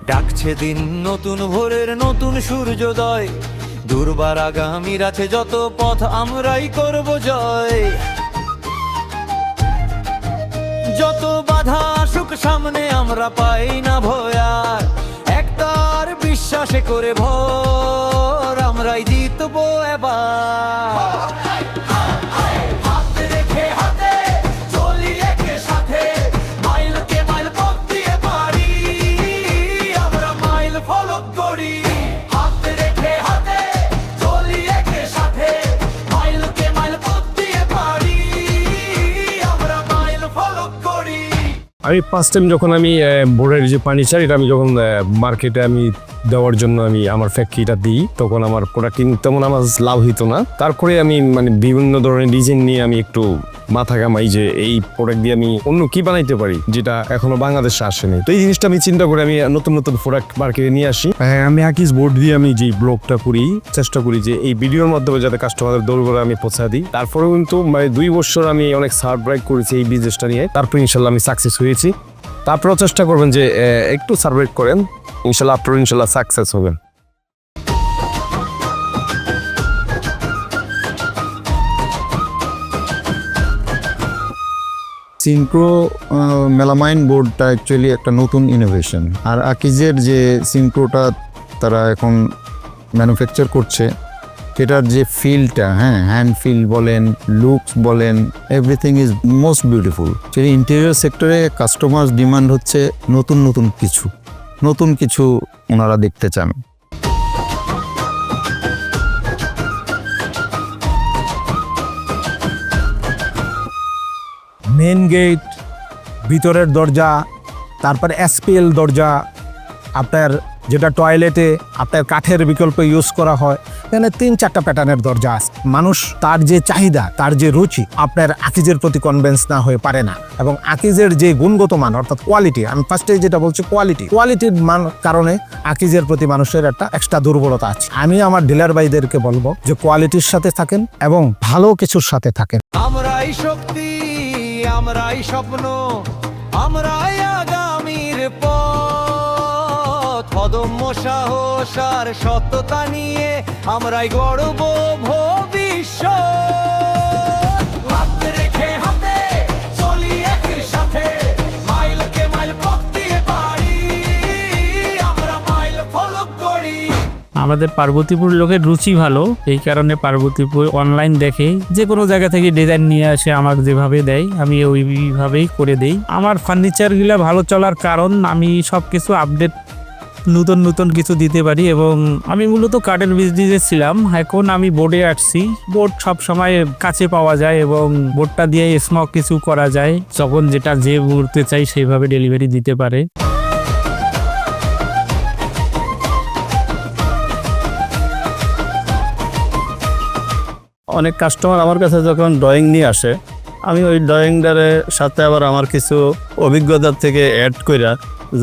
ডাকছে দিন নতুন ভোরের নতুন সূর্যোদয়, দুর্বার আগামীর আছে যত পথ আমরাই করব জয়। যত বাধা আসুক সামনে আমরা পাই না ভয়, আর একতার বিশ্বাসে করে ভর আমরাই জিতবো এবার। আমি ফার্স্ট টাইম যখন আমি বোর্ডের যে পানি চাই এটা আমি যখন মার্কেটে আমি দেওয়ার জন্য আমি আমার ফ্যাক্টরিটা দিই, তখন আমার প্রোডাক্টিং তেমন আমার লাভ হইতো না। তারপরে আমি মানে বিভিন্ন ধরনের ডিজাইন নিয়ে আমি একটু মাথা ঘামাই যে এই প্রোডাক্ট দিয়ে আমি অন্য কি বানাইতে পারি যেটা এখনো বাংলাদেশে আসেনি। তো এই জিনিসটা আমি চিন্তা করে আমি নতুন নতুন প্রোডাক্ট মার্কেটে নিয়ে আসি। আমি আকিজ বোর্ড দিয়ে আমি যে ব্লগটা করি, চেষ্টা করি যে এই ভিডিওর মাধ্যমে যাতে কাস্টমারদের দৌড় আমি পৌঁছা দিই। তারপরে কিন্তু মানে 2 বছর আমি অনেক সার্ভাইভ করেছি এই বিজনেসটা নিয়ে, তারপরে ইনশাল্লাহ আমি সাকসেস হয়েছি। তারপরেও চেষ্টা করবেন যে একটু সার্ভাইভ করেন, ইনশাল্লাহ আপনারা ইনশাল্লাহ সাকসেস হবেন। সিনক্রো মেলামাইন বোর্ডটা অ্যাকচুয়ালি একটা নতুন ইনোভেশন, আর আকিজের যে সিনক্রোটা তারা এখন ম্যানুফ্যাকচার করছে সেটার যে ফিলটা, হ্যান্ড ফিল বলেন, লুকস বলেন, এভরিথিং ইজ মোস্ট বিউটিফুল। সেই ইন্টেরিয়র সেক্টরে কাস্টমার ডিমান্ড হচ্ছে নতুন কিছু ওনারা দেখতে চান। মেন গেট, ভিতরের দরজা, তারপরে এসপিএল দরজা, আপনার যেটা টয়লেটে আপনার কাঠের বিকল্প ইউজ করা হয়, এখানে 3-4টা প্যাটার্নের দরজা আছে। মানুষ তার যে চাহিদা, তার যে রুচি আপনার আকিজের প্রতি কনভিন্স না হয়ে পারে না, এবং আকিজের যে গুণগত মান অর্থাৎ কোয়ালিটি, আমি ফার্স্টে যেটা বলছি কোয়ালিটির মান কারণে আকিজের প্রতি মানুষের একটা এক্সট্রা দুর্বলতা আছে। আমি আমার ডিলার ভাইদেরকে বলবো যে কোয়ালিটির সাথে থাকেন এবং ভালো কিছুর সাথে থাকেন। আমরাই শক্তি, আমরাই স্বপ্ন, আমরাই আগামীর পথ। অদম্য সাহস আর সততা নিয়ে আমরাই গড়ব ভবিষ্যৎ। হাতে রেখে হাতে চলি একসাথে, মাইলকে মাইল পথ দিয়ে পারি, আমরা মাইল ফলক করি। আমাদের পার্বতীপুর লোকের রুচি ভালো, এই কারণে পার্বতীপুর অনলাইন দেখে যে কোনো জায়গা থেকে ডিজাইন নিয়ে আসে, আমার যেভাবে দেয় আমি ওইভাবেই করে দেই। আমার ফার্নিচারগুলো ভালো চলার কারণ আমি সব কিছু আপডেট নতুন কিছু দিতে পারি, এবং আমি মূলত কাঠের বিজনেসে ছিলাম, এখন আমি বোর্ডে আসছি। বোর্ড সব সময় কাছে পাওয়া যায় এবং বোর্ডটা দিয়ে স্মক কিছু করা যায়, যখন যেটা যে মুহূর্তে চাই সেইভাবে ডেলিভারি দিতে পারে। অনেক কাস্টমার আমার কাছে যখন ড্রয়িং নিয়ে আসে, আমি ওই ড্রয়িংটার সাথে আবার আমার কিছু অভিজ্ঞতার থেকে অ্যাড করে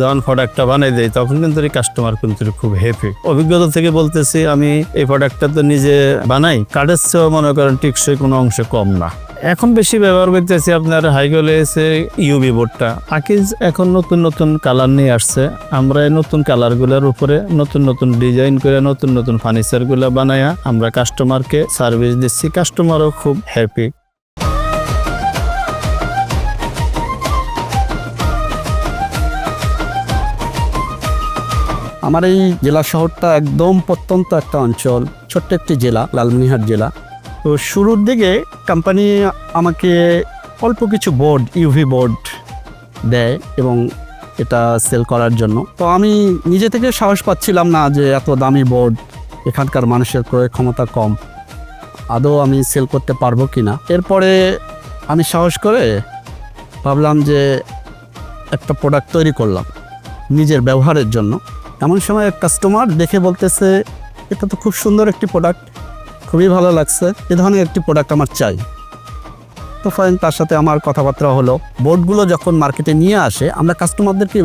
যখন প্রোডাক্টটা বানাই দেয়, তখন কিন্তু এই কাস্টমার কিন্তু খুব হ্যাপি। অভিজ্ঞতা থেকে বলতেছি, আমি এই প্রোডাক্টটা তো নিজে বানাই, কাঠের চেয়েও মনে করেন টিকসই কোনো অংশে কম না। এখন বেশি ব্যবহার করতেছি আপনার হাইগলে এসে ইউবি বোর্ডটা। আকিজ এখন নতুন কালার নিয়ে আসছে, আমরা এই নতুন কালারগুলোর উপরে নতুন ডিজাইন করে নতুন ফার্নিচারগুলো বানায়া আমরা কাস্টমারকে সার্ভিস দিচ্ছি, কাস্টমারও খুব হ্যাপি। আমার এই জেলা শহরটা একদম প্রত্যন্ত একটা অঞ্চল, ছোট্ট একটি জেলা, লালমনিরহাট জেলা। তো শুরুর দিকে কোম্পানি আমাকে অল্প কিছু বোর্ড, ইউভি বোর্ড দেয় এবং এটা সেল করার জন্য। তো আমি নিজে থেকে সাহস পাচ্ছিলাম না যে এত দামি বোর্ড, এখানকার মানুষের ক্রয় ক্ষমতা কম, আদৌ আমি সেল করতে পারবো কি না। এরপরে আমি সাহস করে ভাবলাম যে একটা প্রোডাক্ট তৈরি করলাম নিজের ব্যবহারের জন্য। এমন সময় এক কাস্টমার দেখে বলতেছে, এটা তো খুব সুন্দর একটি প্রোডাক্ট, খুবই ভালো লাগছে, এ ধরনের একটি প্রোডাক্ট আমার চাই। তো ফাইন, তার সাথে আমার কথাবার্তা হলো। বোর্ডগুলো যখন মার্কেটে নিয়ে আসে, আমরা কাস্টমারদেরকে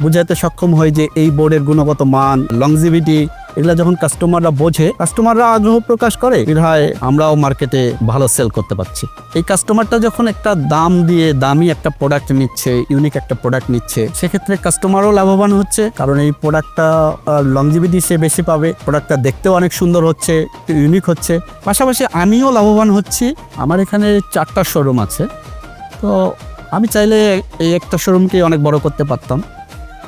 বোঝাতে সক্ষম হই যে এই বোর্ডের গুণগত মান, লংজিভিটি এগুলা যখন কাস্টমাররা বোঝে, কাস্টমাররা আগ্রহ প্রকাশ করে, বিধায় আমরাও মার্কেটে ভালো সেল করতে পারছি। এই কাস্টমারটা যখন একটা দাম দিয়ে দামি একটা প্রোডাক্ট নিচ্ছে, ইউনিক একটা প্রোডাক্ট নিচ্ছে, সেক্ষেত্রে কাস্টমারও লাভবান হচ্ছে, কারণ এই প্রোডাক্টটা লংজিভিটি সে বেশি পাবে, প্রোডাক্টটা দেখতেও অনেক সুন্দর হচ্ছে, ইউনিক হচ্ছে, পাশাপাশি আমিও লাভবান হচ্ছি। আমার এখানে 4টা শোরুম আছে, তো আমি চাইলে এই একটা শোরুমকে অনেক বড় করতে পারতাম।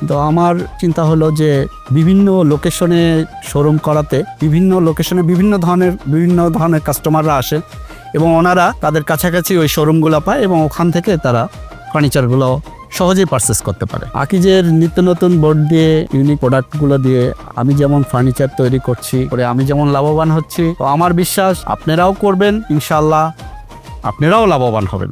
তো আমার চিন্তা হলো যে বিভিন্ন লোকেশনে শোরুম করাতে, বিভিন্ন লোকেশনে বিভিন্ন ধরনের কাস্টমাররা আসে এবং ওনারা তাদের কাছাকাছি ওই শোরুমগুলো পায় এবং ওখান থেকে তারা ফার্নিচারগুলো সহজেই পারচেস করতে পারে। আকিজের নিত্য নতুন বোর্ড দিয়ে, ইউনিক প্রোডাক্টগুলো দিয়ে আমি যেমন ফার্নিচার তৈরি করছি, আমি যেমন লাভবান হচ্ছি, তো আমার বিশ্বাস আপনারাও করবেন, ইনশাআল্লাহ আপনারাও লাভবান হবেন।